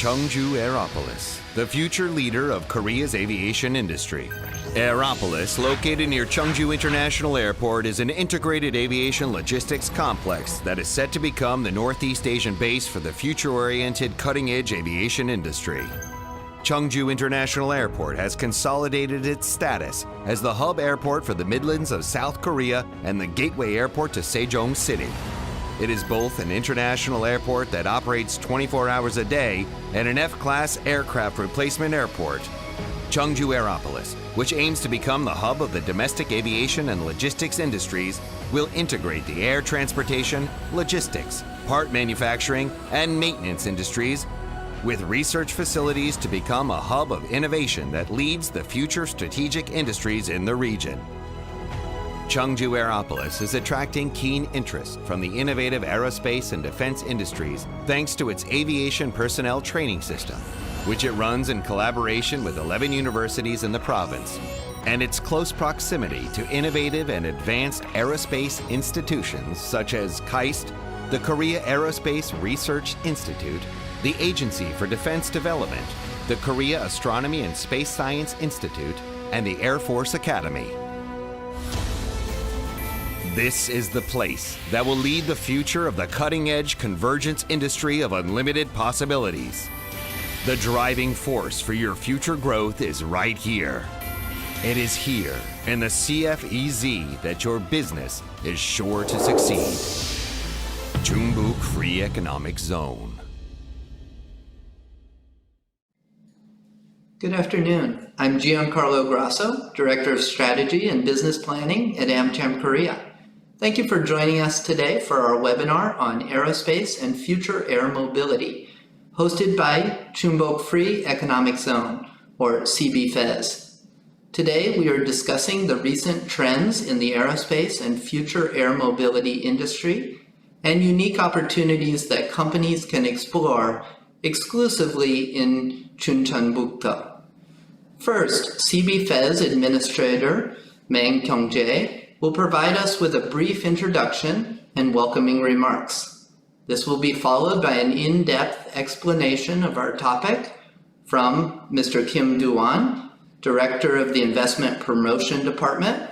Chungju Aeropolis, the future leader of Korea's aviation industry. Aeropolis, located near Chungju International Airport, is an integrated aviation logistics complex that is set to become the Northeast Asian base for the future-oriented cutting-edge aviation industry. Chungju International Airport has consolidated its status as the hub airport for the Midlands of South Korea and the gateway airport to Sejong City. It is both an international airport that operates 24 hours a day and an F-class aircraft replacement airport. Chungju Aeropolis, which aims to become the hub of the domestic aviation and logistics industries, will integrate the air transportation, logistics, part manufacturing, and maintenance industries with research facilities to become a hub of innovation that leads the future strategic industries in the region. Chungju Aeropolis is attracting keen interest from the innovative aerospace and defense industries thanks to its aviation personnel training system, which it runs in collaboration with 11 universities in the province, and its close proximity to innovative and advanced aerospace institutions such as KAIST, the Korea Aerospace Research Institute, the Agency for Defense Development, the Korea Astronomy and Space Science Institute, and the Air Force Academy. This is the place that will lead the future of the cutting-edge convergence industry of unlimited possibilities. The driving force for your future growth is right here. It is here in the CFEZ that your business is sure to succeed. Chungbuk Free Economic Zone. Good afternoon. I'm Giancarlo Grasso, Director of Strategy and Business Planning at AmCham Korea. Thank you for joining us today for our webinar on aerospace and future air mobility, hosted by Chungbuk Free Economic Zone, or CBFEZ. Today, we are discussing the recent trends in the aerospace and future air mobility industry and unique opportunities that companies can explore exclusively in Chuncheonbuk-do. First, CBFEZ Administrator Mang Kyung-jae will provide us with a brief introduction and welcoming remarks. This will be followed by an in-depth explanation of our topic from Mr. Kim Do-won, Director of the Investment Promotion Department,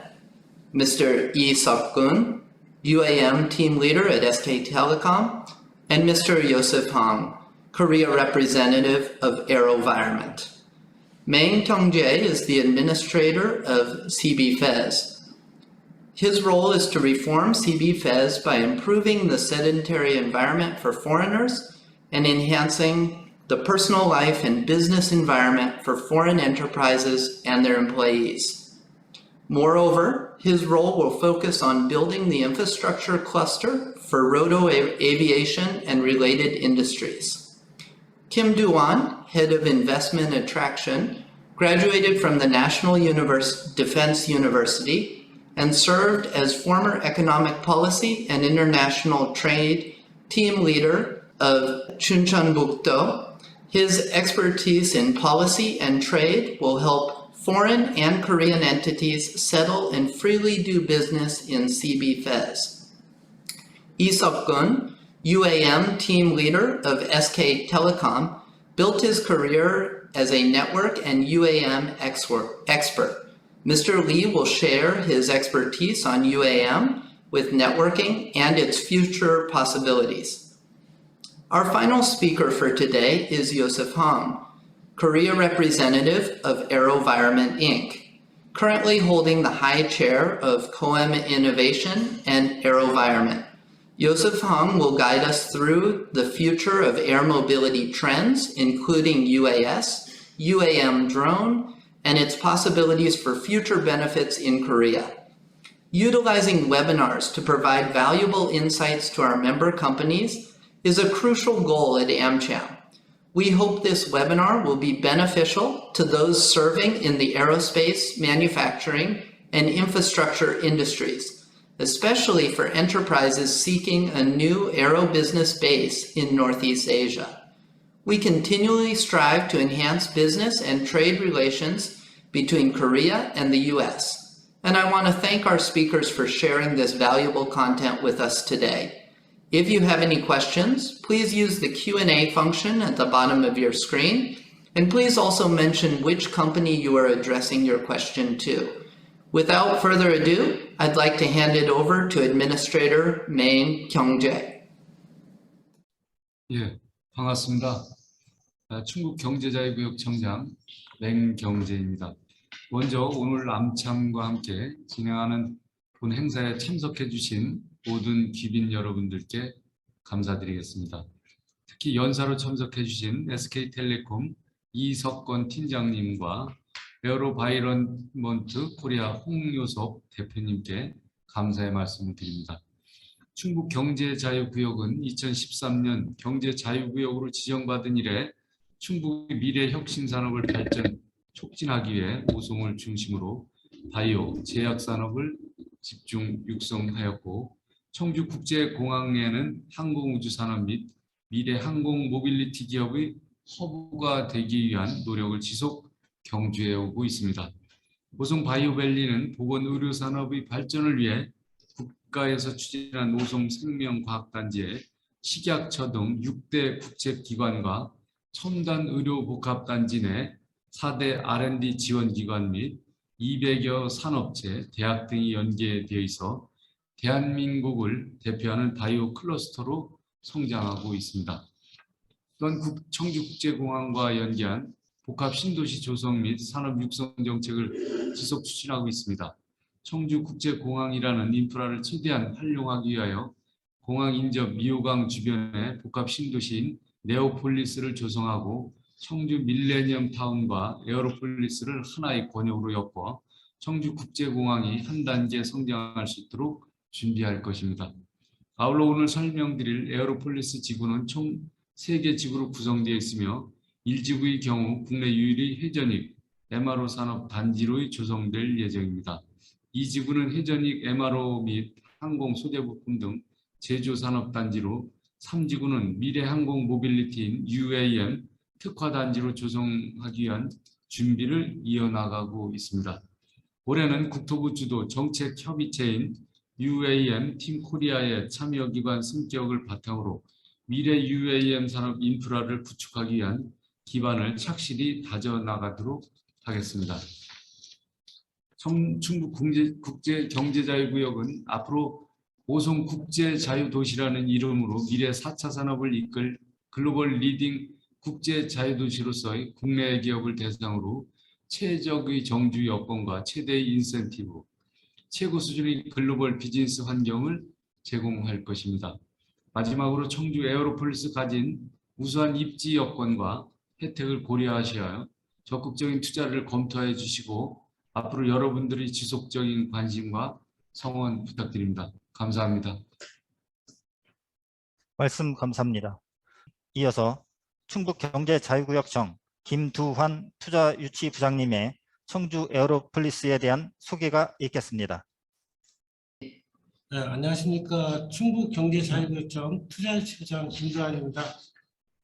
Mr. Lee Seok-gun, UAM Team Leader at SK Telecom, and Mr. Joseph Hong, Korea Representative of AeroVironment. Mang Kyung-jae is the administrator of CBFEZ. His role is to reform CBFEZ by improving the sedentary environment for foreigners and enhancing the personal life and business environment for foreign enterprises and their employees. Moreover, his role will focus on building the infrastructure cluster for roto-aviation and related industries. Kim Do-won, Head of Investment Attraction, graduated from the National Defense University and served as former Economic Policy and International Trade Team Leader of Chuncheonbuk-do. His expertise in policy and trade will help foreign and Korean entities settle and freely do business in CBFEZ. Lee Seok-gun, UAM Team Leader of SK Telecom, built his career as a network and UAM expert. Mr. Lee will share his expertise on UAM with networking and its future possibilities. Our final speaker for today is Joseph Hong, Korea Representative of AeroVironment Inc., currently holding the high chair of COEM Innovation and AeroVironment. Joseph Hong will guide us through the future of air mobility trends, including UAS, UAM drone, and its possibilities for future benefits in Korea. Utilizing webinars to provide valuable insights to our member companies is a crucial goal at AmCham. We hope this webinar will be beneficial to those serving in the aerospace, manufacturing, and infrastructure industries, especially for enterprises seeking a new aero business base in Northeast Asia. We continually strive to enhance business and trade relations between Korea and the US, and I want to thank our speakers for sharing this valuable content with us today. If you have any questions, please use the Q&A function at the bottom of your screen, and please also mention which company you are addressing your question to. Without further ado, I'd like to hand it over to Administrator Main Kyungjae. 예, 반갑습니다. 충북 경제자유구역청장 맹경재입니다. 먼저 오늘 암참과 함께 진행하는 본 행사에 참석해 주신 모든 귀빈 여러분들께 감사드리겠습니다. 특히 연사로 참석해 주신 SK텔레콤 이석건 팀장님과 에어로바이런먼트 코리아 홍요섭 대표님께 감사의 말씀을 드립니다. 충북 경제자유구역은 2013년 경제자유구역으로 지정받은 이래 충북의 미래 혁신산업을 발전 촉진하기 위해 오송을 중심으로 바이오, 제약산업을 집중 육성하였고 청주국제공항에는 항공우주산업 및 미래 항공모빌리티 기업의 허브가 되기 위한 노력을 지속 경주해 오고 있습니다. 오송 바이오밸리는 보건의료산업의 발전을 위해 국가에서 추진한 오송 생명과학단지에 식약처 등 6대 국책기관과 첨단 의료복합단지 내 4대 R&D 지원기관 및 200여 산업체, 대학 등이 연계되어 있어 대한민국을 대표하는 바이오 클러스터로 성장하고 있습니다. 또한 청주국제공항과 연계한 복합 신도시 조성 및 산업 육성 정책을 지속 추진하고 있습니다. 청주국제공항이라는 인프라를 최대한 활용하기 위하여 공항 인접 미호강 주변의 복합 신도시인 네오폴리스를 조성하고 청주 밀레니엄 타운과 에어로폴리스를 하나의 권역으로 엮어 청주국제공항이 한 단계 성장할 수 있도록 준비할 것입니다. 아울러 오늘 설명드릴 에어로폴리스 지구는 총 3개 지구로 구성되어 있으며 1지구의 경우 국내 유일의 회전익 MRO 산업 단지로 조성될 예정입니다. 2지구는 회전익 MRO 및 항공 소재 부품 등 제조 산업 단지로 3지구는 미래 항공 모빌리티인 UAM 특화 단지로 조성하기 위한 준비를 이어나가고 있습니다. 올해는 국토부 주도 정책 협의체인 UAM 팀 코리아의 참여 기관 승격을 바탕으로 미래 UAM 산업 인프라를 구축하기 위한 기반을 착실히 다져나가도록 하겠습니다. 충북 국제경제자유구역은 앞으로 오송 국제자유도시라는 이름으로 미래 4차 산업을 이끌 글로벌 리딩 국제자유도시로서의 국내 기업을 대상으로 최적의 정주 여건과 최대의 인센티브, 최고 수준의 글로벌 비즈니스 환경을 제공할 것입니다. 마지막으로 청주 에어로폴리스 가진 우수한 입지 여건과 혜택을 고려하셔야 적극적인 투자를 검토해 주시고 앞으로 여러분들의 지속적인 관심과 성원 부탁드립니다. 감사합니다. 말씀 감사합니다. 이어서 충북경제자유구역청 김두환 투자유치부장님의 청주 에어로폴리스에 대한 소개가 있겠습니다. 네, 안녕하십니까. 충북경제자유구역청 투자유치부장 김두환입니다.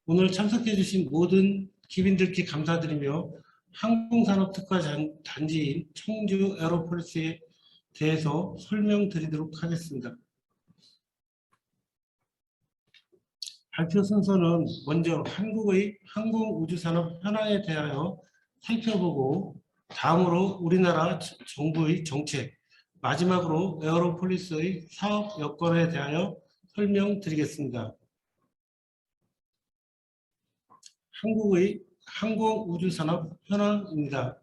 오늘 참석해 주신 모든 귀빈들께 감사드리며 항공산업 특화 단지인 청주 에어로폴리스에 대해서 설명드리도록 하겠습니다. 발표 순서는 먼저 한국의 항공우주산업 현황에 대하여 살펴보고 다음으로 우리나라 정부의 정책, 마지막으로 에어로폴리스의 사업 여건에 대하여 설명드리겠습니다. 한국의 항공우주산업 현황입니다.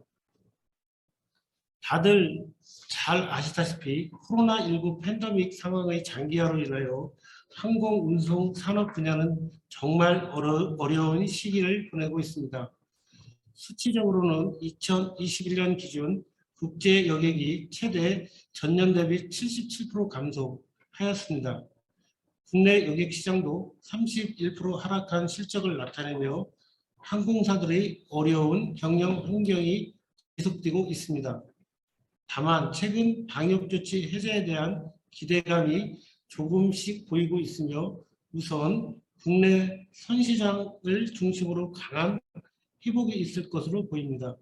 다들 잘 아시다시피 코로나19 팬데믹 상황의 장기화로 인하여 항공운송 산업 분야는 정말 어려운 시기를 보내고 있습니다. 수치적으로는 2021년 기준 국제 여객이 최대 전년 대비 77% 감소하였습니다. 국내 여객 시장도 31% 하락한 실적을 나타내며 항공사들의 어려운 경영 환경이 계속되고 있습니다. 다만 최근 방역조치 해제에 대한 기대감이 조금씩 보이고 있으며 우선 국내 선시장을 중심으로 강한 회복이 있을 것으로 보입니다.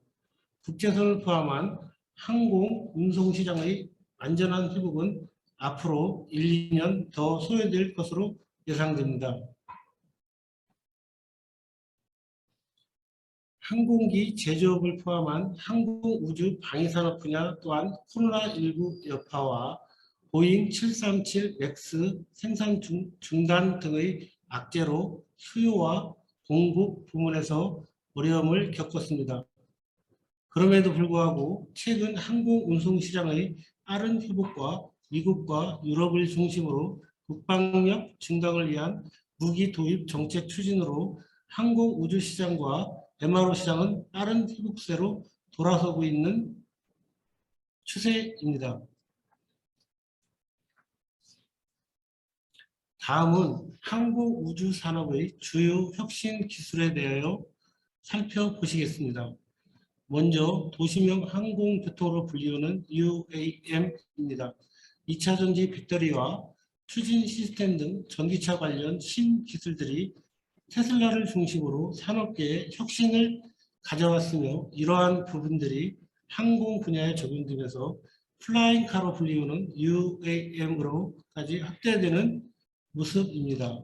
국제선을 포함한 항공 운송시장의 완전한 회복은 앞으로 1, 2년 더 소요될 것으로 예상됩니다. 항공기 제조업을 포함한 항공우주 방위산업 분야 또한 코로나19 여파와 보잉 737 맥스 생산 중단 등의 악재로 수요와 공급 부문에서 어려움을 겪었습니다. 그럼에도 불구하고 최근 항공운송 시장의 빠른 회복과 미국과 유럽을 중심으로 국방력 증강을 위한 무기 도입 정책 추진으로 항공우주 시장과 MRO 시장은 빠른 회복세로 돌아서고 있는 추세입니다. 다음은 항공우주 산업의 주요 혁신 기술에 대하여 살펴보시겠습니다. 먼저 도시명 항공교통으로 불리우는 UAM입니다. 2차전지 배터리와 추진 시스템 등 전기차 관련 신기술들이 테슬라를 중심으로 산업계에 혁신을 가져왔으며 이러한 부분들이 항공 분야에 적용되면서 플라잉카로 불리우는 UAM으로까지 확대되는 모습입니다.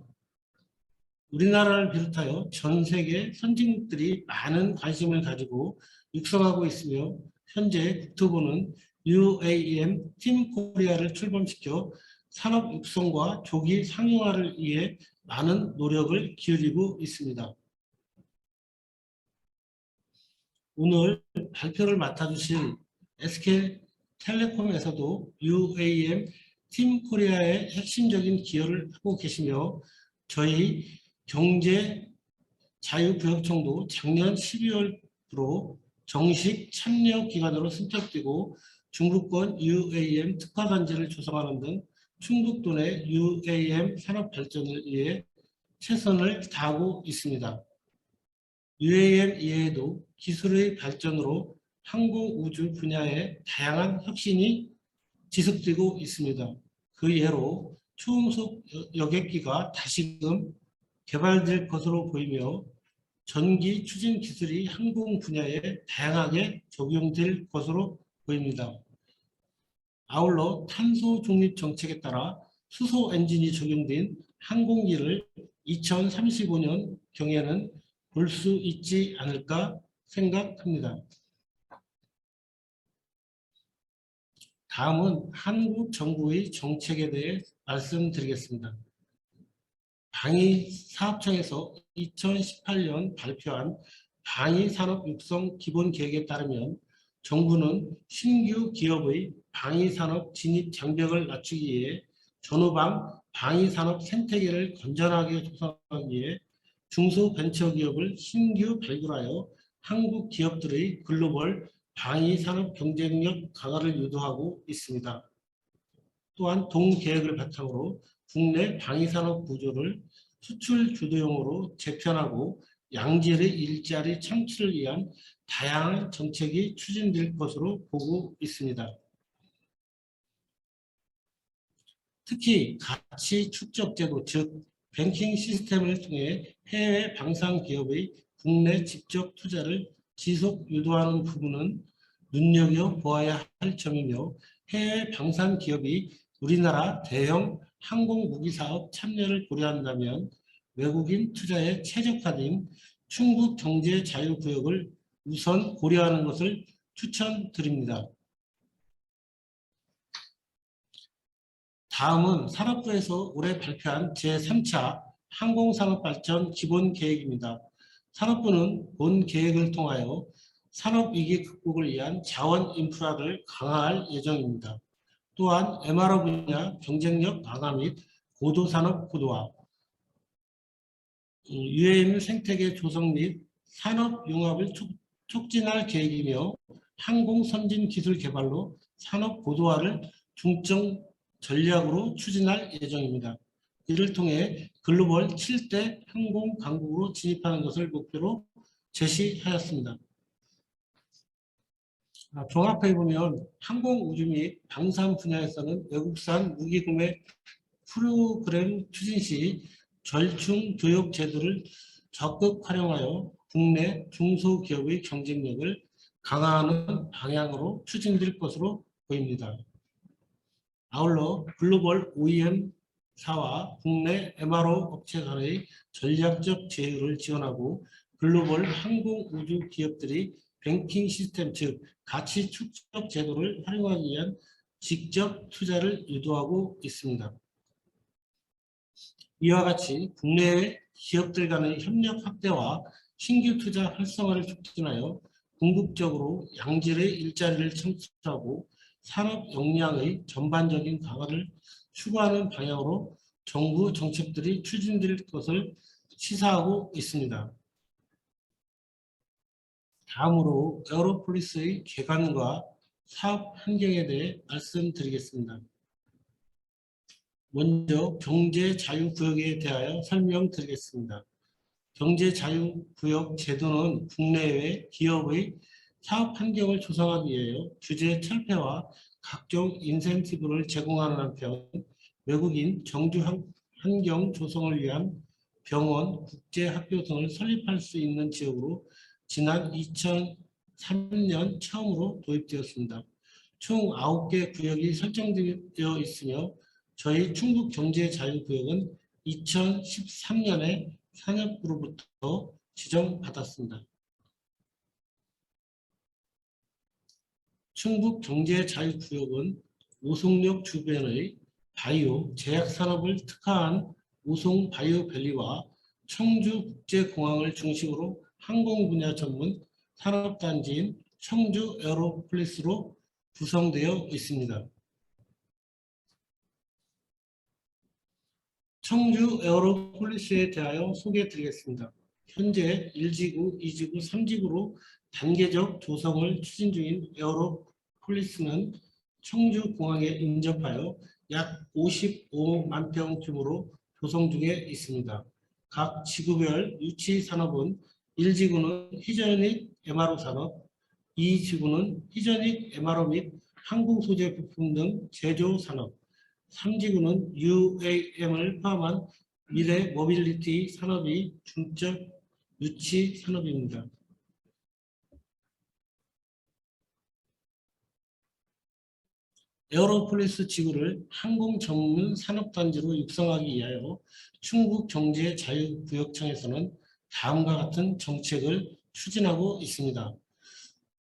우리나라를 비롯하여 전 세계 선진국들이 많은 관심을 가지고 육성하고 있으며 현재 국토부는 UAM 팀 코리아를 출범시켜 산업 육성과 조기 상용화를 위해 많은 노력을 기울이고 있습니다. 오늘 발표를 맡아주실 SK텔레콤에서도 UAM 팀 코리아의 핵심적인 기여를 하고 계시며 저희 경제자유구역청도 작년 12월부로 정식 참여 기관으로 선택되고 중부권 UAM 특화단지를 조성하는 등 충북도 내 UAM 산업 발전을 위해 최선을 다하고 있습니다. UAM 이외에도 기술의 발전으로 항공우주 분야의 다양한 혁신이 지속되고 있습니다. 그 예로 초음속 여객기가 다시금 개발될 것으로 보이며 전기 추진 기술이 항공 분야에 다양하게 적용될 것으로 보입니다. 아울러 탄소 중립 정책에 따라 수소 엔진이 적용된 항공기를 2035년 경에는 볼 수 있지 않을까 생각합니다. 다음은 한국 정부의 정책에 대해 말씀드리겠습니다. 방위사업청에서 2018년 발표한 방위산업 육성 기본계획에 따르면 정부는 신규 기업의 방위산업 진입 장벽을 낮추기 위해 전후방 방위산업 생태계를 건전하게 조성하기 위해 중소벤처기업을 신규 발굴하여 한국 기업들의 글로벌 방위산업 경쟁력 강화를 유도하고 있습니다. 또한 동계획을 바탕으로 국내 방위산업 구조를 수출 주도형으로 재편하고 양질의 일자리 창출을 위한 다양한 정책이 추진될 것으로 보고 있습니다. 특히 가치 축적 제도, 즉 뱅킹 시스템을 통해 해외 방산 기업의 국내 직접 투자를 지속 유도하는 부분은 눈여겨보아야 할 점이며 해외 방산 기업이 우리나라 대형 항공무기사업 참여를 고려한다면 외국인 투자에 최적화된 충북 경제자유구역을 우선 고려하는 것을 추천드립니다. 다음은 산업부에서 올해 발표한 제3차 항공산업발전 기본계획입니다. 산업부는 본 계획을 통하여 산업위기 극복을 위한 자원 인프라를 강화할 예정입니다. 또한 MRO 분야 경쟁력 강화 및 고도산업 고도화, UAM 생태계 조성 및 산업 융합을 촉진할 계획이며 항공 선진 기술 개발로 산업 고도화를 중점 전략으로 추진할 예정입니다. 이를 통해 글로벌 7대 항공 강국으로 진입하는 것을 목표로 제시하였습니다. 종합해 보면 항공 우주 및 방산 분야에서는 외국산 무기 구매 프로그램 추진 시 절충 교육 제도를 적극 활용하여 국내 중소기업의 경쟁력을 강화하는 방향으로 추진될 것으로 보입니다. 아울러 글로벌 OEM 사와 국내 MRO 업체 간의 전략적 제휴를 지원하고 글로벌 항공 우주 기업들이 뱅킹 시스템 즉 가치 축적 제도를 활용하기 위한 직접 투자를 유도하고 있습니다. 이와 같이 국내 기업들 간의 협력 확대와 신규 투자 활성화를 촉진하여 궁극적으로 양질의 일자리를 창출하고 산업 역량의 전반적인 강화를 추구하는 방향으로 정부 정책들이 추진될 것을 시사하고 있습니다. 다음으로 에어로폴리스의 개관과 사업 환경에 대해 말씀드리겠습니다. 먼저 경제자유구역에 대하여 설명드리겠습니다. 경제자유구역 제도는 국내외 기업의 사업 환경을 조성하기 위하여 규제 철폐와 각종 인센티브를 제공하는 한편 외국인 정주 환경 조성을 위한 병원, 국제학교 등을 설립할 수 있는 지역으로 지난 2003년 처음으로 도입되었습니다. 총 9개 구역이 설정되어 있으며 저희 충북경제자유구역은 2013년에 산업부로부터 지정받았습니다. 충북경제자유구역은 오송역 주변의 바이오, 제약산업을 특화한 오송 바이오밸리와 청주국제공항을 중심으로 항공 분야 전문 산업단지인 청주 에어로폴리스로 구성되어 있습니다. 청주 에어로폴리스에 대하여 소개해드리겠습니다. 현재 1지구, 2지구, 3지구로 단계적 조성을 추진 중인 에어로폴리스는 청주공항에 인접하여 약 55만 평 규모로 조성 중에 있습니다. 각 지구별 유치 산업은 1지구는 히저닉 MRO 산업, 2지구는 히저닉 MRO 및 항공 소재 부품 등 제조 산업, 3지구는 UAM을 포함한 미래 모빌리티 산업이 중점 유치 산업입니다. 에어로폴리스 지구를 항공 전문 산업단지로 육성하기 위하여 충북경제자유구역청에서는 다음과 같은 정책을 추진하고 있습니다.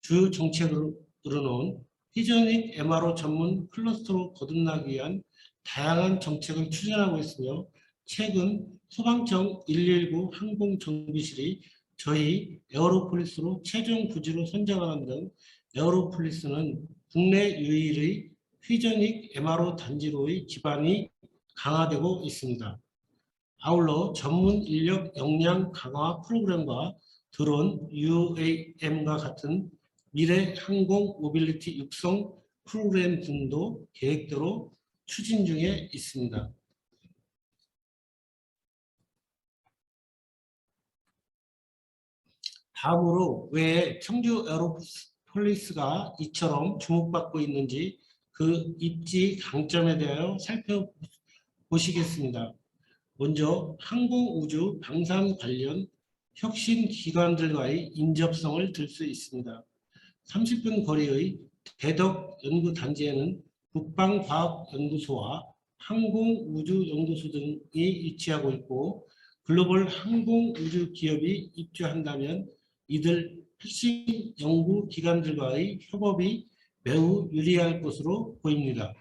주요 정책으로는 히저닉 MRO 전문 클러스터로 거듭나기 위한 다양한 정책을 추진하고 있으며 최근 소방청 119 항공정비실이 저희 에어로폴리스로 최종 부지로 선정하는 등 에어로폴리스는 국내 유일의 히저닉 MRO 단지로의 기반이 강화되고 있습니다. 아울러 전문 인력 역량 강화 프로그램과 드론, UAM과 같은 미래 항공 모빌리티 육성 프로그램 등도 계획대로 추진 중에 있습니다. 다음으로 왜 청주 에어로폴리스가 이처럼 주목받고 있는지 그 입지 강점에 대하여 살펴보시겠습니다. 먼저 항공우주 방산 관련 혁신 기관들과의 인접성을 들 수 있습니다. 30분 거리의 대덕 연구단지에는 국방과학연구소와 항공우주연구소 등이 위치하고 있고 글로벌 항공우주 기업이 입주한다면 이들 핵심 연구기관들과의 협업이 매우 유리할 것으로 보입니다.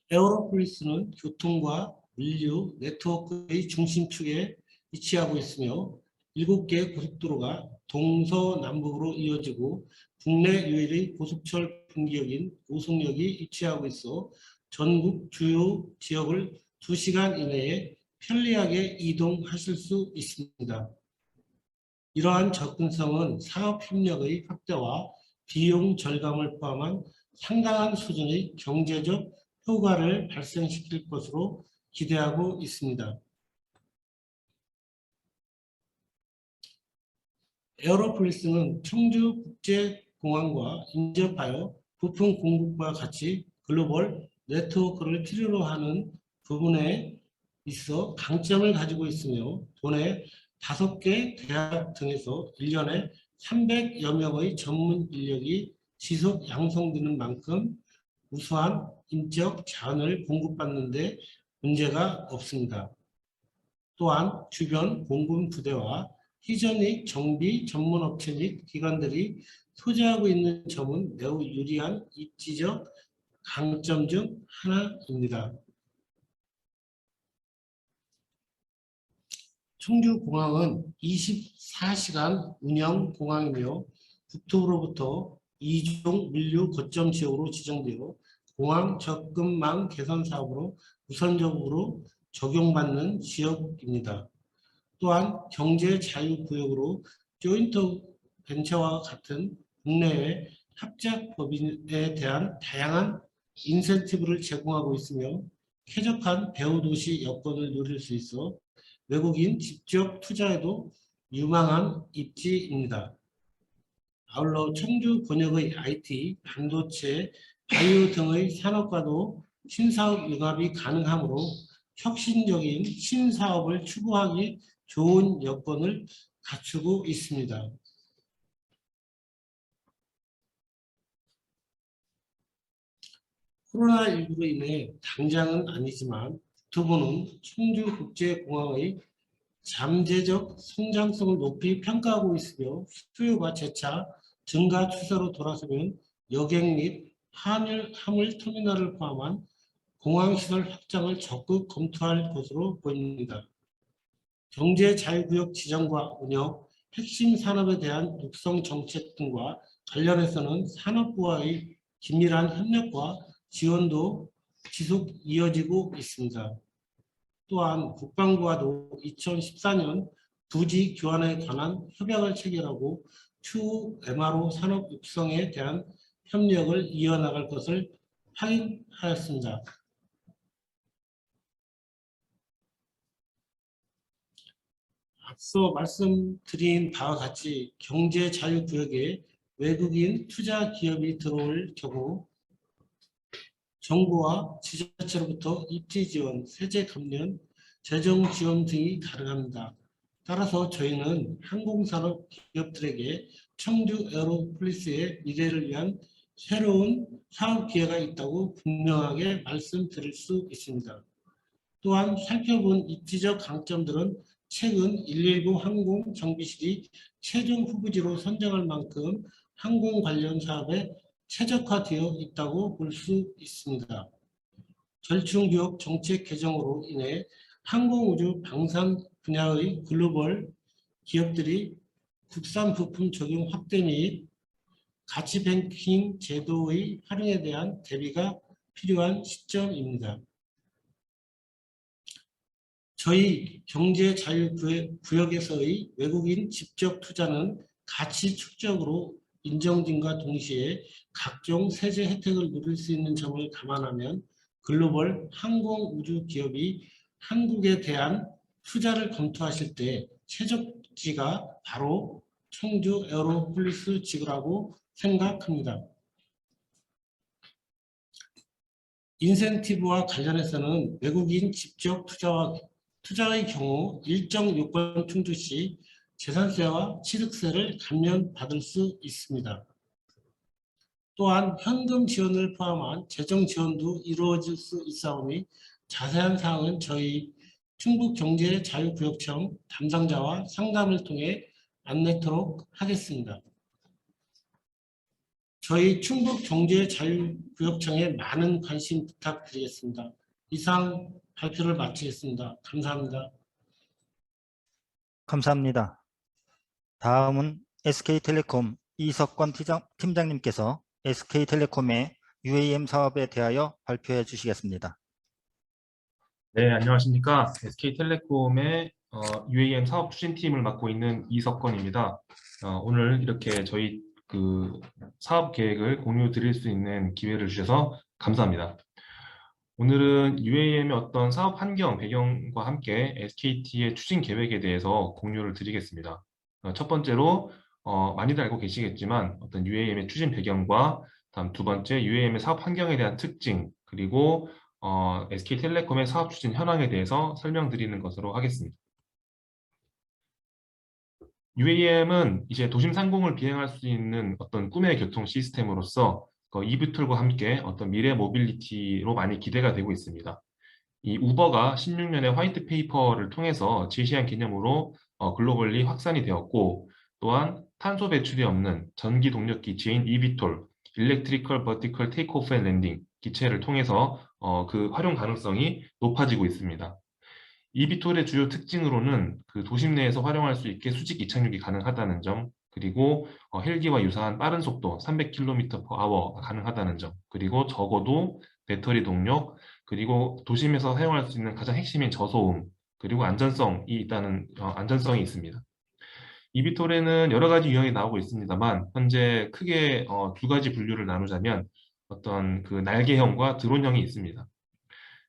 에어로폴리스는 교통과 물류 네트워크의 중심축에 위치하고 있으며 7개 고속도로가 동서남북으로 이어지고 국내 유일의 고속철 분기역인 오송역이 위치하고 있어 전국 주요 지역을 2시간 이내에 편리하게 이동하실 수 있습니다. 이러한 접근성은 사업협력의 확대와 비용 절감을 포함한 상당한 수준의 경제적 효과를 발생시킬 것으로 기대하고 있습니다. 에어로폴리스는 청주국제공항과 인접하여 부품 공급과 같이 글로벌 네트워크를 필요로 하는 부분에 있어 강점을 가지고 있으며 도내 5개 대학 등에서 1년에 300여 명의 전문 인력이 지속 양성되는 만큼 우수한 인적 자원을 공급받는 데 문제가 없습니다. 또한 주변 공군 부대와 희전익 정비 전문업체 및 기관들이 소재하고 있는 점은 매우 유리한 입지적 강점 중 하나입니다. 청주공항은 24시간 운영 공항이며 국토부로부터 2종 물류 거점 지역으로 지정되어 공항 접근망 개선 사업으로 우선적으로 적용받는 지역입니다. 또한 경제 자유구역으로 조인트 벤처와 같은 국내외 합작 법인에 대한 다양한 인센티브를 제공하고 있으며 쾌적한 배후도시 여건을 누릴 수 있어 외국인 직접 투자에도 유망한 입지입니다. 아울러 청주 권역의 IT, 반도체, 바이오 등의 산업과도 신사업 융합이 가능하므로 혁신적인 신사업을 추구하기 좋은 여건을 갖추고 있습니다. 코로나19로 인해 당장은 아니지만 국토부는 청주국제공항의 잠재적 성장성을 높이 평가하고 있으며 수요가 재차 증가 추세로 돌아서면 여객 및 화물 터미널을 포함한 공항시설 확장을 적극 검토할 것으로 보입니다. 경제자유구역 지정과 운영, 핵심 산업에 대한 육성 정책 등과 관련해서는 산업부와의 긴밀한 협력과 지원도 지속 이어지고 있습니다. 또한 국방부와도 2014년 부지 교환에 관한 협약을 체결하고 추후 MRO 산업 육성에 대한 협력을 이어나갈 것을 확인하였습니다. 앞서 말씀드린 바와 같이 경제자유구역에 외국인 투자 기업이 들어올 경우 정부와 지자체로부터 입지 지원, 세제 감면, 재정 지원 등이 가능합니다. 따라서 저희는 항공산업 기업들에게 청주 에어로폴리스의 미래를 위한 새로운 사업 기회가 있다고 분명하게 말씀드릴 수 있습니다. 또한 살펴본 입지적 강점들은 최근 119 항공 정비실이 최종 후보지로 선정할 만큼 항공 관련 사업에 최적화되어 있다고 볼 수 있습니다. 절충구역 정책 개정으로 인해 항공우주 방산 분야의 글로벌 기업들이 국산 부품 적용 확대 및 가치 뱅킹 제도의 활용에 대한 대비가 필요한 시점입니다. 저희 경제자유구역에서의 외국인 직접 투자는 가치 축적으로 인정됨과 동시에 각종 세제 혜택을 누릴 수 있는 점을 감안하면 글로벌 항공우주 기업이 한국에 대한 투자를 검토하실 때 최적지가 바로 청주 에어로폴리스 지구라고 생각합니다. 인센티브와 관련해서는 외국인 직접 투자의 경우 일정 요건 충족 시 재산세와 취득세를 감면받을 수 있습니다. 또한 현금 지원을 포함한 재정 지원도 이루어질 수 있사오니 자세한 사항은 저희 충북경제자유구역청 담당자와 상담을 통해 안내토록 하겠습니다. 저희 충북경제자유구역청에 많은 관심 부탁드리겠습니다. 이상 발표를 마치겠습니다. 감사합니다. 감사합니다. 다음은 SK텔레콤 이석권 팀장님께서 SK텔레콤의 UAM 사업에 대하여 발표해 주시겠습니다. 네, 안녕하십니까. SK텔레콤의 UAM 사업 추진팀을 맡고 있는 이석권입니다. 오늘 이렇게 저희 사업 계획을 공유 드릴 수 있는 기회를 주셔서 감사합니다. 오늘은 UAM의 어떤 사업 환경, 배경과 함께 SKT의 추진 계획에 대해서 공유를 드리겠습니다. 첫 번째로 많이들 알고 계시겠지만 어떤 UAM의 추진 배경과 다음 두 번째 UAM의 사업 환경에 대한 특징, 그리고 SK텔레콤의 사업 추진 현황에 대해서 설명드리는 것으로 하겠습니다. UAM은 이제 도심 상공을 비행할 수 있는 어떤 꿈의 교통 시스템으로서 그 eVTOL과 함께 어떤 미래 모빌리티로 많이 기대가 되고 있습니다. 이 우버가 16년에 화이트 페이퍼를 통해서 제시한 개념으로 글로벌리 확산이 되었고, 또한 탄소 배출이 없는 전기 동력 기체인 eVTOL, Electrical Vertical Takeoff and Landing 기체를 통해서 그 활용 가능성이 높아지고 있습니다. eVTOL의 주요 특징으로는 그 도심 내에서 활용할 수 있게 수직 이착륙이 가능하다는 점, 그리고 헬기와 유사한 빠른 속도 300km/h가 가능하다는 점, 그리고 적어도 배터리 동력, 그리고 도심에서 사용할 수 있는 가장 핵심인 저소음, 그리고 안전성이 있습니다. eVTOL에는 여러 가지 유형이 나오고 있습니다만, 현재 크게 두 가지 분류를 나누자면 어떤 그 날개형과 드론형이 있습니다.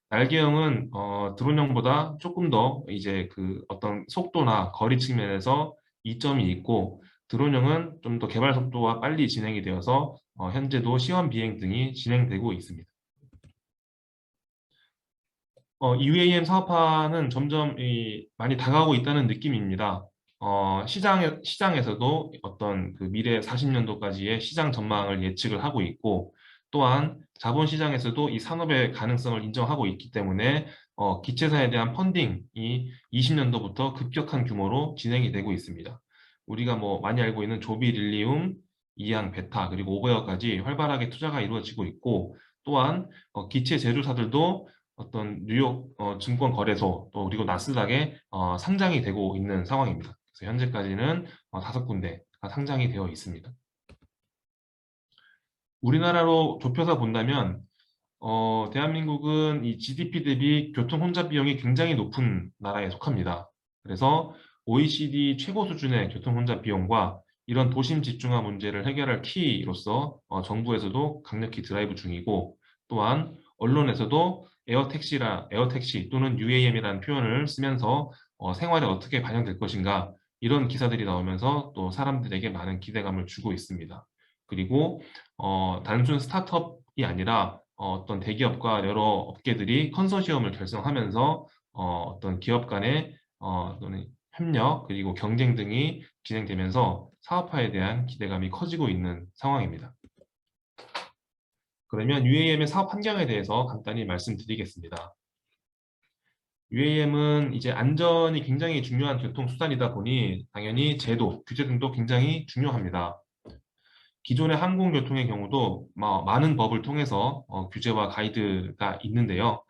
날개형은 드론형보다 조금 더 이제 그 어떤 속도나 거리 측면에서 이점이 있고, 드론형은 좀 더 개발 속도가 빨리 진행이 되어서 현재도 시험 비행 등이 진행되고 있습니다. UAM 사업화는 점점 많이 다가오고 있다는 느낌입니다. 시장에서도 어떤 그 미래 40년도까지의 시장 전망을 예측을 하고 있고, 또한 자본시장에서도 이 산업의 가능성을 인정하고 있기 때문에 기체사에 대한 펀딩이 20년도부터 급격한 규모로 진행이 되고 있습니다. 우리가 뭐 많이 알고 있는 조비 릴리움, 이항 베타, 그리고 오버어까지 활발하게 투자가 이루어지고 있고, 또한 기체 제조사들도 어떤 뉴욕 증권거래소 또 그리고 나스닥에 상장이 되고 있는 상황입니다. 그래서 현재까지는 5군데가 상장이 되어 있습니다. 우리나라로 좁혀서 본다면 대한민국은 이 GDP 대비 교통 혼잡 비용이 굉장히 높은 나라에 속합니다. 그래서 OECD 최고 수준의 교통 혼잡 비용과 이런 도심 집중화 문제를 해결할 키로서 정부에서도 강력히 드라이브 중이고, 또한 언론에서도 에어택시 또는 UAM이라는 표현을 쓰면서 생활에 어떻게 반영될 것인가, 이런 기사들이 나오면서 또 사람들에게 많은 기대감을 주고 있습니다. 그리고 단순 스타트업이 아니라 어떤 대기업과 여러 업계들이 컨소시엄을 결성하면서 어떤 기업 간의 또는 협력 그리고 경쟁 등이 진행되면서 사업화에 대한 기대감이 커지고 있는 상황입니다. 그러면 UAM의 사업 환경에 대해서 간단히 말씀드리겠습니다. UAM은 이제 안전이 굉장히 중요한 교통수단이다 보니 당연히 제도, 규제 등도 굉장히 중요합니다. 기존의 항공교통의 경우도 많은 법을 통해서 규제와 가이드가 있는데요.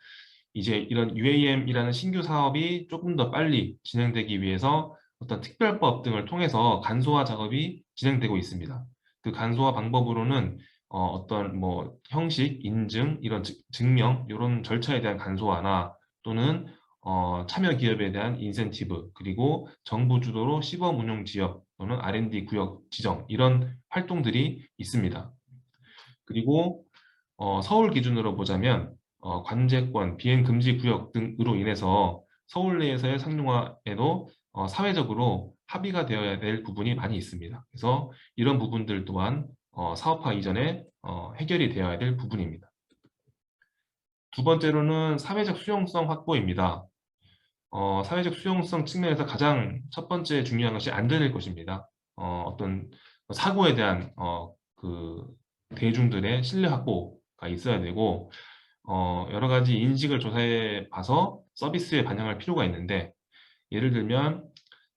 이제 이런 UAM이라는 신규 사업이 조금 더 빨리 진행되기 위해서 어떤 특별법 등을 통해서 간소화 작업이 진행되고 있습니다. 그 간소화 방법으로는 어떤 뭐 형식, 인증, 이런 증명, 이런 절차에 대한 간소화나 또는 참여 기업에 대한 인센티브, 그리고 정부 주도로 시범 운용 지역 또는 R&D 구역 지정, 이런 활동들이 있습니다. 그리고 서울 기준으로 보자면 관제권, 비행 금지 구역 등으로 인해서 서울 내에서의 상용화에도 사회적으로 합의가 되어야 될 부분이 많이 있습니다. 그래서 이런 부분들 또한 사업화 이전에 해결이 되어야 될 부분입니다. 두 번째로는 사회적 수용성 확보입니다. 사회적 수용성 측면에서 가장 첫 번째 중요한 것이 안전일 것입니다. 어떤 사고에 대한 그 대중들의 신뢰 확보가 있어야 되고, 여러 가지 인식을 조사해 봐서 서비스에 반영할 필요가 있는데, 예를 들면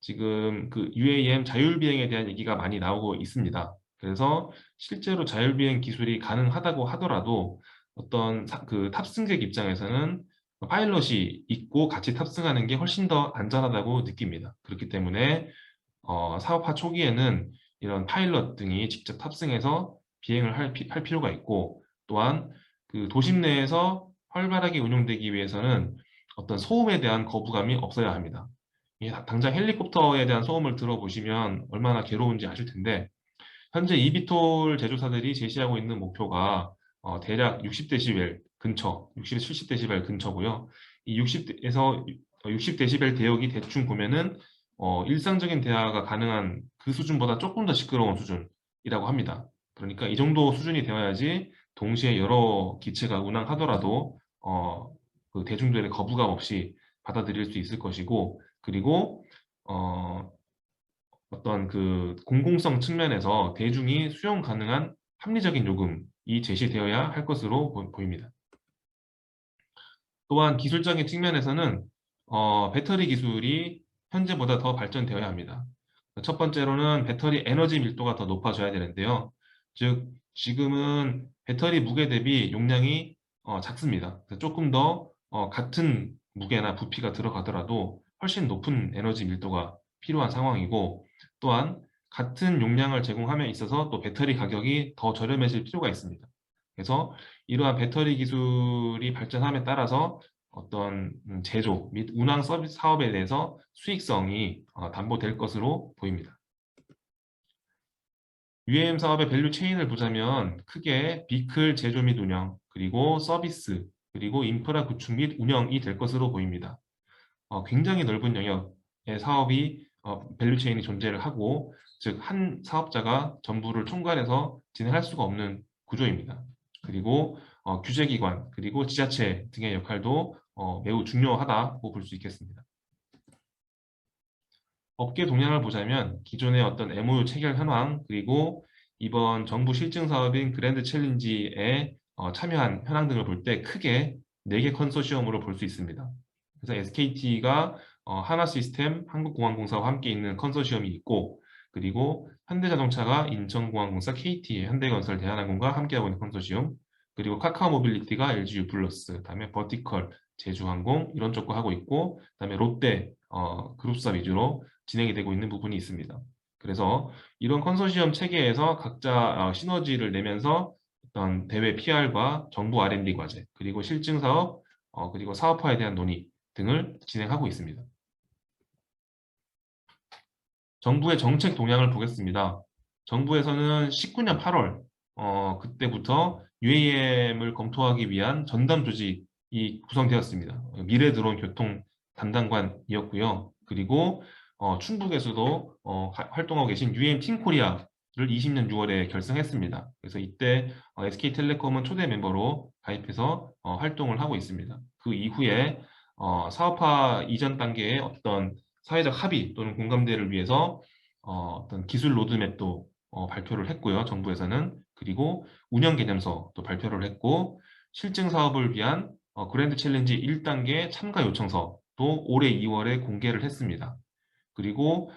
지금 그 UAM 자율비행에 대한 얘기가 많이 나오고 있습니다. 그래서 실제로 자율비행 기술이 가능하다고 하더라도 어떤 그 탑승객 입장에서는 파일럿이 있고 같이 탑승하는 게 훨씬 더 안전하다고 느낍니다. 그렇기 때문에 사업화 초기에는 이런 파일럿 등이 직접 탑승해서 비행을 할 필요가 있고, 또한 그 도심 내에서 활발하게 운용되기 위해서는 어떤 소음에 대한 거부감이 없어야 합니다. 당장 헬리콥터에 대한 소음을 들어보시면 얼마나 괴로운지 아실 텐데, 현재 eVTOL 제조사들이 제시하고 있는 목표가 대략 60데시벨 근처, 60, 70데시벨 근처고요. 이 60에서 60데시벨 대역이 대충 보면은 일상적인 대화가 가능한 그 수준보다 조금 더 시끄러운 수준이라고 합니다. 그러니까 이 정도 수준이 되어야지 동시에 여러 기체가 운항하더라도 그 대중들의 거부감 없이 받아들일 수 있을 것이고, 그리고 어떤 그 공공성 측면에서 대중이 수용 가능한 합리적인 요금이 제시되어야 할 것으로 보입니다. 또한 기술적인 측면에서는 배터리 기술이 현재보다 더 발전되어야 합니다. 첫 번째로는 배터리 에너지 밀도가 더 높아져야 되는데요. 즉 지금은 배터리 무게 대비 용량이 작습니다. 조금 더 같은 무게나 부피가 들어가더라도 훨씬 높은 에너지 밀도가 필요한 상황이고, 또한 같은 용량을 제공함에 있어서 또 배터리 가격이 더 저렴해질 필요가 있습니다. 그래서 이러한 배터리 기술이 발전함에 따라서 어떤 제조 및 운항 서비스 사업에 대해서 수익성이 담보될 것으로 보입니다. UAM 사업의 밸류 체인을 보자면 크게 비클 제조 및 운영, 그리고 서비스, 그리고 인프라 구축 및 운영이 될 것으로 보입니다. 굉장히 넓은 영역의 사업이 밸류 체인이 존재를 하고, 즉 한 사업자가 전부를 총괄해서 진행할 수가 없는 구조입니다. 그리고 규제기관, 그리고 지자체 등의 역할도 매우 중요하다고 볼 수 있겠습니다. 업계 동향을 보자면 기존의 어떤 MOU 체결 현황, 그리고 이번 정부 실증 사업인 그랜드 챌린지에 참여한 현황 등을 볼 때 크게 4개 컨소시엄으로 볼 수 있습니다. 그래서 SKT가 하나시스템, 한국공항공사와 함께 있는 컨소시엄이 있고, 그리고 현대자동차가 인천공항공사, KT, 현대건설, 대한항공과 함께하고 있는 컨소시엄, 그리고 카카오모빌리티가 LG U+, 그다음에 버티컬, 제주항공 이런 쪽과 하고 있고, 그다음에 롯데 그룹사 위주로 진행이 되고 있는 부분이 있습니다. 그래서 이런 컨소시엄 체계에서 각자 시너지를 내면서 어떤 대외 PR과 정부 R&D 과제, 그리고 실증 사업, 그리고 사업화에 대한 논의 등을 진행하고 있습니다. 정부의 정책 동향을 보겠습니다. 정부에서는 19년 8월 그때부터 UAM을 검토하기 위한 전담 조직이 구성되었습니다. 미래드론 교통 담당관이었고요. 그리고 충북에서도 활동하고 계신 UAM 팀 코리아를 20년 6월에 결성했습니다. 그래서 이때 SK텔레콤은 초대 멤버로 가입해서 활동을 하고 있습니다. 그 이후에 사업화 이전 단계의 어떤 사회적 합의 또는 공감대를 위해서 어떤 기술 로드맵도 발표를 했고요. 정부에서는. 그리고 운영 개념서도 발표를 했고, 실증 사업을 위한 그랜드 챌린지 1단계 참가 요청서도 올해 2월에 공개를 했습니다. 그리고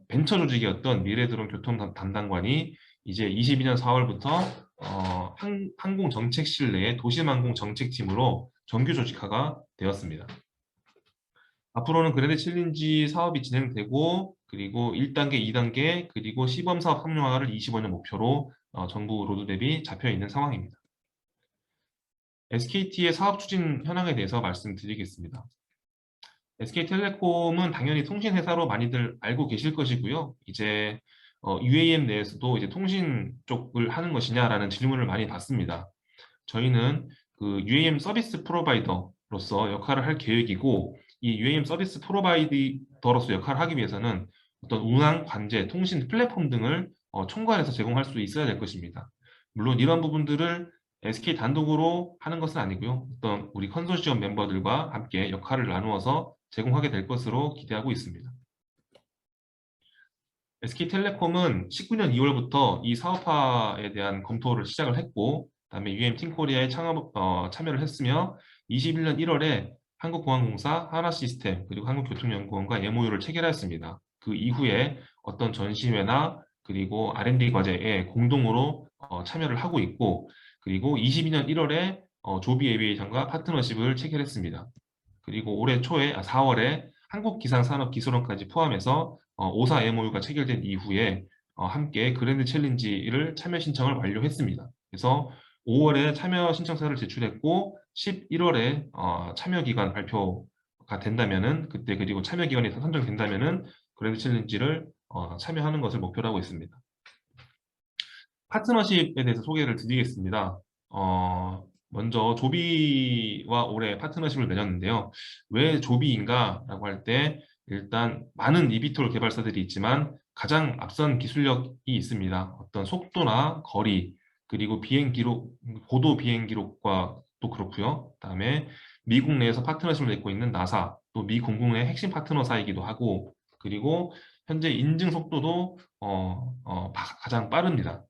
벤처 조직이었던 미래드론 교통 담당관이 이제 22년 4월부터 항공정책실 내의 도심항공정책팀으로 정규 조직화가 되었습니다. 앞으로는 그랜드 챌린지 사업이 진행되고, 그리고 1단계, 2단계, 그리고 시범사업 합리화를 25년 목표로 정부 로드맵이 잡혀 있는 상황입니다. SKT의 사업 추진 현황에 대해서 말씀드리겠습니다. SK텔레콤은 당연히 통신회사로 많이들 알고 계실 것이고요. 이제 UAM 내에서도 이제 통신 쪽을 하는 것이냐라는 질문을 많이 받습니다. 저희는 그 UAM 서비스 프로바이더로서 역할을 할 계획이고, 이 UAM 서비스 프로바이더로서 역할을 하기 위해서는 어떤 운항, 관제, 통신 플랫폼 등을 총괄해서 제공할 수 있어야 될 것입니다. 물론 이런 부분들을 SK 단독으로 하는 것은 아니고요. 어떤 우리 컨소시엄 멤버들과 함께 역할을 나누어서 제공하게 될 것으로 기대하고 있습니다. SK텔레콤은 19년 2월부터 이 사업화에 대한 검토를 시작을 했고, 그다음에 UAM 팀 코리아에 참여를 했으며 21년 1월에 한국공항공사, 하나시스템, 그리고 한국교통연구원과 MOU를 체결했습니다. 그 이후에 어떤 전시회나 그리고 R&D 과제에 공동으로 참여를 하고 있고, 그리고 22년 1월에 조비 에비에이션과 파트너십을 체결했습니다. 그리고 올해 초에 4월에 한국기상산업기술원까지 포함해서 5사 MOU가 체결된 이후에 함께 그랜드 챌린지를 참여 신청을 완료했습니다. 그래서 5월에 참여 신청서를 제출했고 11월에 참여 기간 발표가 된다면은 그때, 그리고 참여 기간이 선정된다면은 그랜드 챌린지를 참여하는 것을 목표로 하고 있습니다. 파트너십에 대해서 소개를 드리겠습니다. 먼저 조비와 올해 파트너십을 맺었는데요. 왜 조비인가라고 할 때 일단 많은 eVTOL 개발사들이 있지만 가장 앞선 기술력이 있습니다. 어떤 속도나 거리, 그리고 비행 기록, 고도 비행 기록과 또 그렇고요. 그다음에 미국 내에서 파트너십을 맺고 있는 나사, 또 미 공군 내 핵심 파트너사이기도 하고, 그리고 현재 인증 속도도 가장 빠릅니다.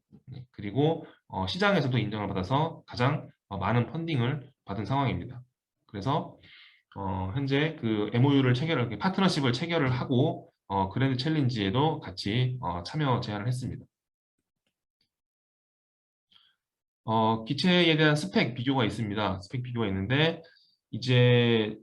그리고 시장에서도 인정을 받아서 가장 많은 펀딩을 받은 상황입니다. 그래서 현재 그 MOU를 파트너십을 체결을 하고 그랜드 챌린지에도 같이 참여 제안을 했습니다. 기체에 대한 스펙 비교가 있습니다. 스펙 비교가 있는데 이제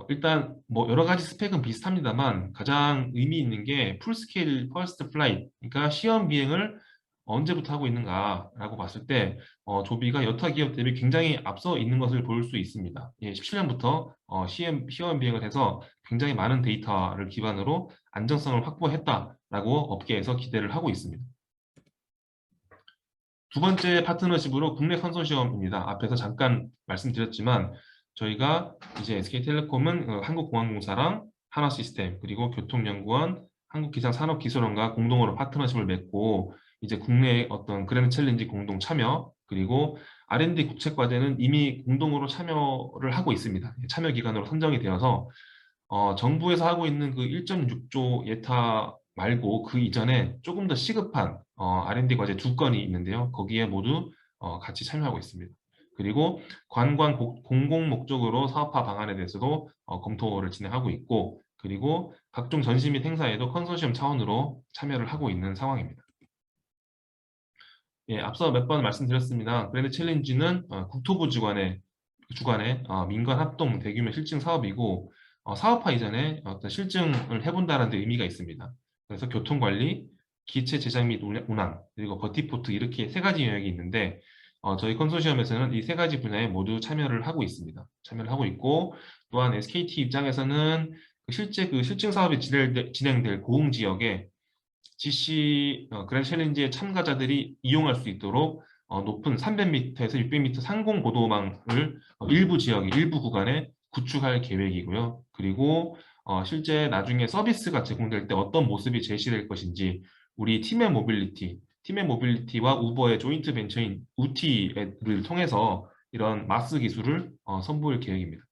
일단 뭐 여러 가지 스펙은 비슷합니다만 가장 의미 있는 게 풀스케일 퍼스트 플라이트, 그러니까 시험 비행을 언제부터 하고 있는가라고 봤을 때 조비가 여타 기업 대비 굉장히 앞서 있는 것을 볼 수 있습니다. 17년부터 시험 비행을 해서 굉장히 많은 데이터를 기반으로 안정성을 확보했다라고 업계에서 기대를 하고 있습니다. 두 번째 파트너십으로 국내 컨소시엄입니다. 앞에서 잠깐 말씀드렸지만 저희가 이제 SK텔레콤은 한국공항공사랑 한화시스템 그리고 교통연구원, 한국기상산업기술원과 공동으로 파트너십을 맺고 이제 국내 어떤 그랜드 챌린지 공동 참여 그리고 R&D 국책과제는 이미 공동으로 참여를 하고 있습니다. 참여 기관으로 선정이 되어서 정부에서 하고 있는 그 1.6조 예타 말고 그 이전에 조금 더 시급한 R&D 과제 2건이 있는데요. 거기에 모두 같이 참여하고 있습니다. 그리고 관광 공공 목적으로 사업화 방안에 대해서도 검토를 진행하고 있고 그리고 각종 전시 및 행사에도 컨소시엄 차원으로 참여를 하고 있는 상황입니다. 예, 앞서 몇 번 말씀드렸습니다. 그랜드 챌린지는 국토부 주관의 민관 합동 대규모 실증 사업이고 사업화 이전에 어떤 실증을 해본다는 데 의미가 있습니다. 그래서 교통관리, 기체 제작 및 운항, 그리고 버티포트 이렇게 세 가지 영역이 있는데 저희 컨소시엄에서는 이 세 가지 분야에 모두 참여를 하고 있습니다. 참여를 하고 있고 또한 SKT 입장에서는 실제 그 실증 사업이 진행될 고흥 지역에 GC 그랜드 챌린지의 참가자들이 이용할 수 있도록 높은 300m에서 600m 상공 고도망을 일부 지역의 일부 구간에 구축할 계획이고요. 그리고 실제 나중에 서비스가 제공될 때 어떤 모습이 제시될 것인지 우리 팀의 모빌리티와 우버의 조인트 벤처인 우티를 통해서 이런 마스 기술을 선보일 계획입니다.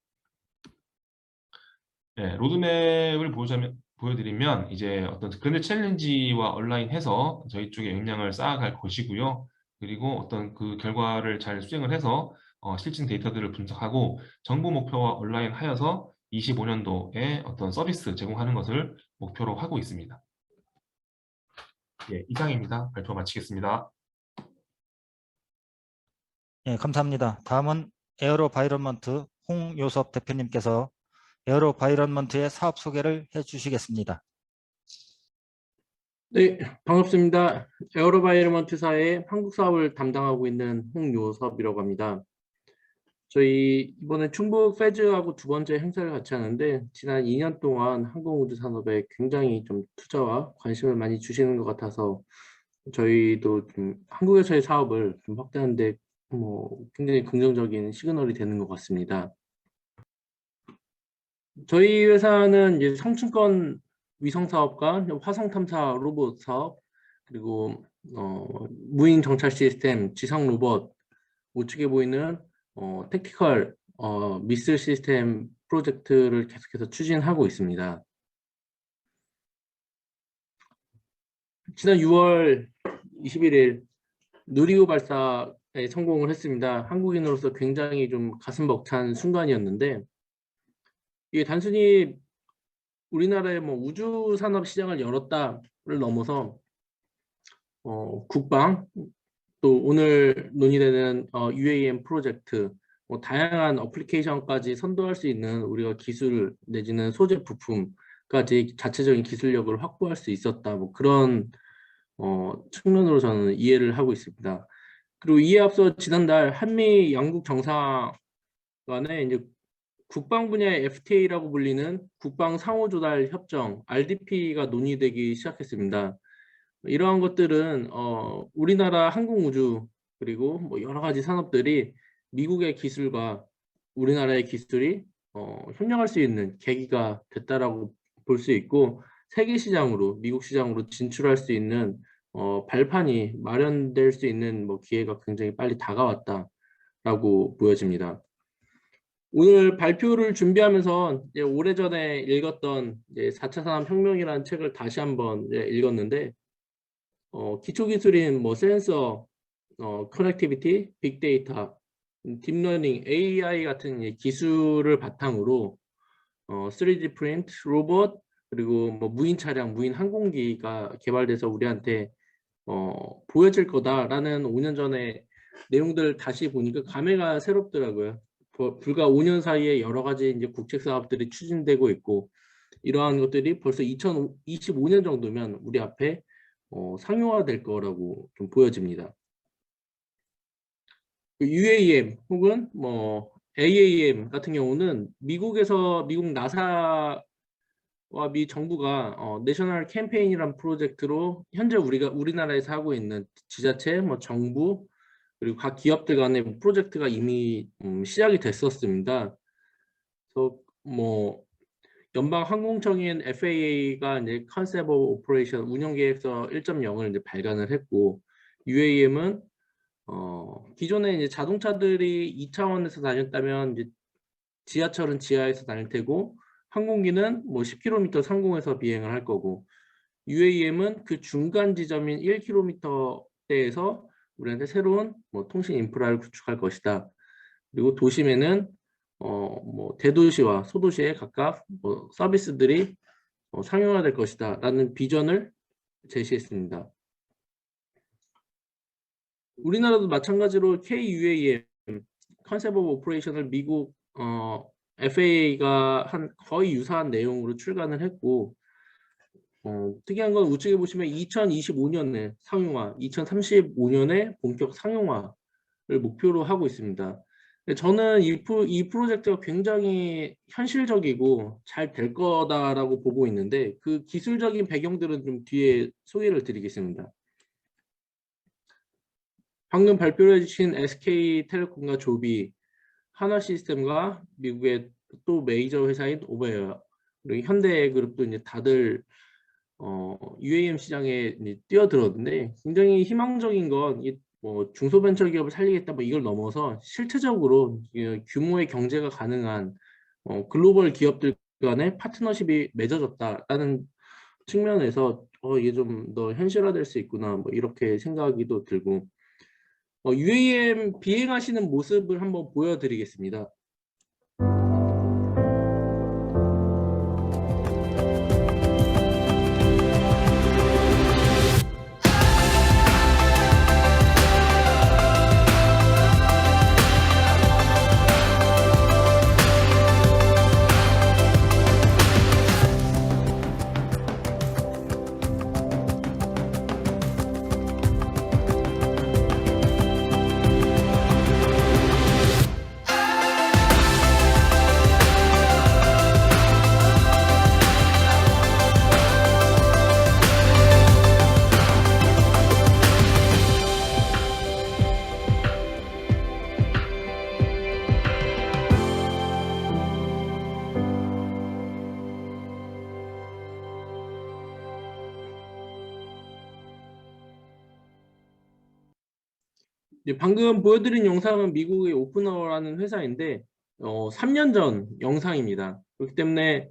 네, 로드맵을 보여드리면 이제 어떤 그랜드 챌린지와 얼라인해서 저희 쪽에 역량을 쌓아갈 것이고요. 그리고 어떤 그 결과를 잘 수행을 해서 실증 데이터들을 분석하고 정부 목표와 얼라인하여서 25년도에 어떤 서비스 제공하는 것을 목표로 하고 있습니다. 예, 이상입니다. 발표 마치겠습니다. 예, 감사합니다. 다음은 에어로바이런먼트 홍요섭 대표님께서 에어로바이런먼트의 사업 소개를 해주시겠습니다. 네, 반갑습니다. 에어로바이런먼트사의 한국 사업을 담당하고 있는 홍요섭이라고 합니다. 저희 이번에 충북 페즈하고 두 번째 행사를 같이 하는데 지난 2년 동안 항공우주 산업에 굉장히 좀 투자와 관심을 많이 주시는 것 같아서 저희도 좀 한국에서의 사업을 좀 확대하는데 굉장히 긍정적인 시그널이 되는 것 같습니다. 저희 회사는 이제 성층권 위성 사업과 화성 탐사 로봇 사업 그리고 무인 정찰 시스템, 지상 로봇, 우측에 보이는 택티컬 미슬 시스템 프로젝트를 계속해서 추진하고 있습니다. 지난 6월 21일 누리호 발사에 성공을 했습니다. 한국인으로서 굉장히 좀 가슴 벅찬 순간이었는데 이게 단순히 우리나라의 우주 산업 시장을 열었다를 넘어서 국방 또 오늘 논의되는 UAM 프로젝트 다양한 어플리케이션까지 선도할 수 있는 우리가 기술 내지는 소재 부품까지 자체적인 기술력을 확보할 수 있었다 그런 측면으로 저는 이해를 하고 있습니다. 그리고 이에 앞서 지난달 한미 양국 정상 간에 이제 국방 분야의 FTA라고 불리는 국방 상호 조달 협정 RDP가 논의되기 시작했습니다. 이러한 것들은 우리나라 항공우주 그리고 여러 가지 산업들이 미국의 기술과 우리나라의 기술이 협력할 수 있는 계기가 됐다라고 볼 수 있고 세계 시장으로 미국 시장으로 진출할 수 있는 발판이 마련될 수 있는 기회가 굉장히 빨리 다가왔다라고 보여집니다. 오늘 발표를 준비하면서 오래전에 읽었던 4차 산업혁명이라는 책을 다시 한번 읽었는데 기초 기술인 뭐 센서, 커넥티비티, 빅데이터, 딥러닝, AI 같은 기술을 바탕으로 3D 프린트, 로봇, 그리고 뭐 무인 차량, 무인 항공기가 개발돼서 우리한테 보여질 거다라는 5년 전에 내용들을 다시 보니까 감회가 새롭더라고요. 불과 5년 사이에 여러 가지 이제 국책 사업들이 추진되고 있고, 이러한 것들이 벌써 2025년 정도면 우리 앞에 상용화될 거라고 좀 보여집니다. UAM 혹은 뭐 AAM 같은 경우는 미국 나사와 미 정부가 내셔널 캠페인이라는 프로젝트로 현재 우리나라에서 하고 있는 지자체, 뭐 정부, 그리고 각 기업들 간의 프로젝트가 이미 시작이 됐었습니다. 그래서 뭐 연방 항공청인 FAA가 이제 컨셉 오브 오퍼레이션 운영 계획서 1.0을 이제 발간을 했고, UAM은 기존에 이제 자동차들이 2차원에서 다녔다면 이제 지하철은 지하에서 다닐 테고, 항공기는 뭐 10km 상공에서 비행을 할 거고, UAM은 그 중간 지점인 1km대에서 우리한테 새로운 뭐 통신 인프라를 구축할 것이다. 그리고 도심에는 뭐 대도시와 소도시에 각각 뭐 서비스들이 상용화될 것이다라는 비전을 제시했습니다. 우리나라도 마찬가지로 KUAM 컨셉 오브 오퍼레이션을 미국 FAA가 한 거의 유사한 내용으로 출간을 했고, 특이한 건 우측에 보시면 2025년에 상용화, 2035년에 본격 상용화를 목표로 하고 있습니다. 저는 이 프로젝트가 굉장히 현실적이고 잘 될 거다라고 보고 있는데, 그 기술적인 배경들은 좀 뒤에 소개를 드리겠습니다. 방금 발표해 주신 SK텔레콤과 조비, 한화시스템과 미국의 또 메이저 회사인 오베어, 그리고 현대그룹도 이제 다들 UAM 시장에 이제 뛰어들었는데, 굉장히 희망적인 건 뭐 중소벤처기업을 살리겠다 뭐 이걸 넘어서 실체적으로 규모의 경제가 가능한 글로벌 기업들 간의 파트너십이 맺어졌다라는 측면에서 이게 좀 더 현실화될 수 있구나 뭐 이렇게 생각이 또 들고, UAM 비행하시는 모습을 한번 보여드리겠습니다. 방금 보여드린 영상은 미국의 오픈어라는 회사인데 3년 전 영상입니다. 그렇기 때문에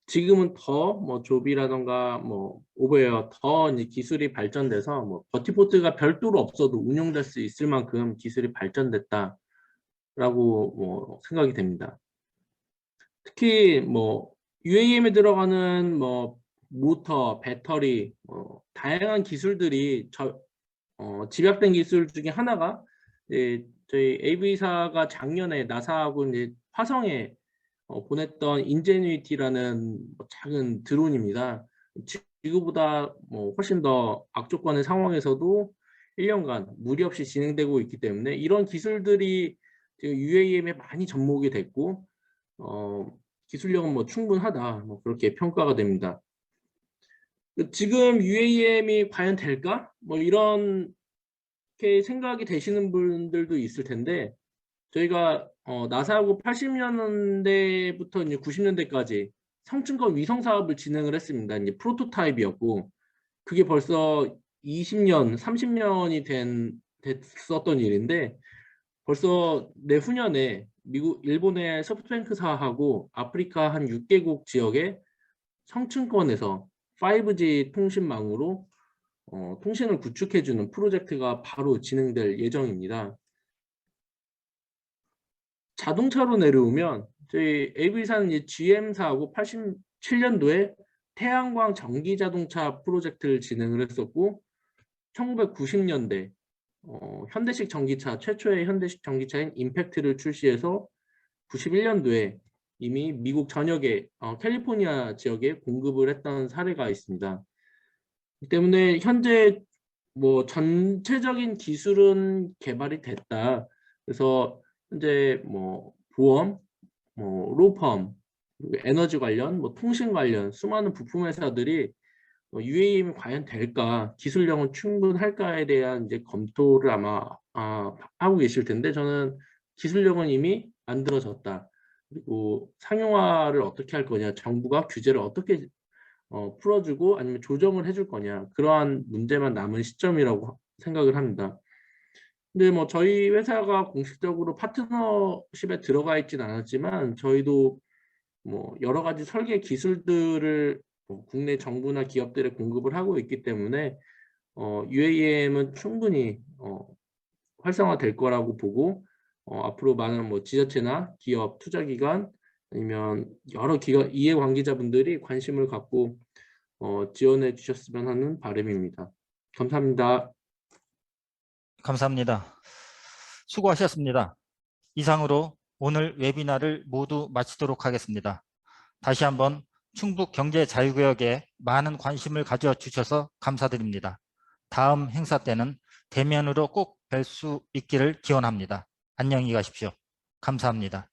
지금은 더 뭐 조비라던가 뭐 오베어 더 이제 기술이 발전돼서 뭐 버티포트가 별도로 없어도 운용될 수 있을 만큼 기술이 발전됐다라고 뭐 생각이 됩니다. 특히 뭐 UAM에 들어가는 뭐 모터, 배터리, 다양한 기술들이 집약된 기술 중에 하나가 저희 AV사가 작년에 나사하고 이제 화성에 보냈던 인제뉴이티라는 작은 드론입니다. 지구보다 뭐 훨씬 더 악조건의 상황에서도 1년간 무리 없이 진행되고 있기 때문에 이런 기술들이 지금 UAM에 많이 접목이 됐고 기술력은 뭐 충분하다 뭐 그렇게 평가가 됩니다. 지금 UAM이 과연 될까? 뭐 이런 생각이 되시는 분들도 있을 텐데, 저희가 나사하고 80년대부터 이제 90년대까지 성층권 위성 사업을 진행을 했습니다. 이제 프로토타입이었고, 그게 벌써 20년, 30년이 됐었던 일인데, 벌써 내후년에 일본의 소프트뱅크사하고 아프리카 한 6개국 지역에 성층권에서 5G 통신망으로 통신을 구축해주는 프로젝트가 바로 진행될 예정입니다. 자동차로 내려오면 저희 AV사는 GM사하고 87년도에 태양광 전기 자동차 프로젝트를 진행을 했었고 1990년대 현대식 전기차 최초의 현대식 전기차인 임팩트를 출시해서 91년도에 이미 미국 전역에 캘리포니아 지역에 공급을 했던 사례가 있습니다. 때문에 현재 뭐 전체적인 기술은 개발이 됐다. 그래서 현재 뭐 보험, 뭐 로펌, 에너지 관련, 뭐 통신 관련 수많은 부품 회사들이 UAM이 과연 될까, 기술력은 충분할까에 대한 이제 검토를 아마 하고 계실 텐데 저는 기술력은 이미 만들어졌다. 그리고 상용화를 어떻게 할 거냐, 정부가 규제를 어떻게 풀어주고 아니면 조정을 해줄 거냐, 그러한 문제만 남은 시점이라고 생각을 합니다. 근데 뭐 저희 회사가 공식적으로 파트너십에 들어가 있진 않았지만 저희도 뭐 여러 가지 설계 기술들을 국내 정부나 기업들에 공급을 하고 있기 때문에 UAM은 충분히 활성화될 거라고 보고 앞으로 많은 뭐 지자체나 기업, 투자기관 아니면 여러 기관 이해관계자분들이 관심을 갖고 지원해 주셨으면 하는 바람입니다. 감사합니다. 감사합니다. 수고하셨습니다. 이상으로 오늘 웨비나를 모두 마치도록 하겠습니다. 다시 한번 충북경제자유구역에 많은 관심을 가져주셔서 감사드립니다. 다음 행사 때는 대면으로 꼭 뵐 수 있기를 기원합니다. 안녕히 가십시오. 감사합니다.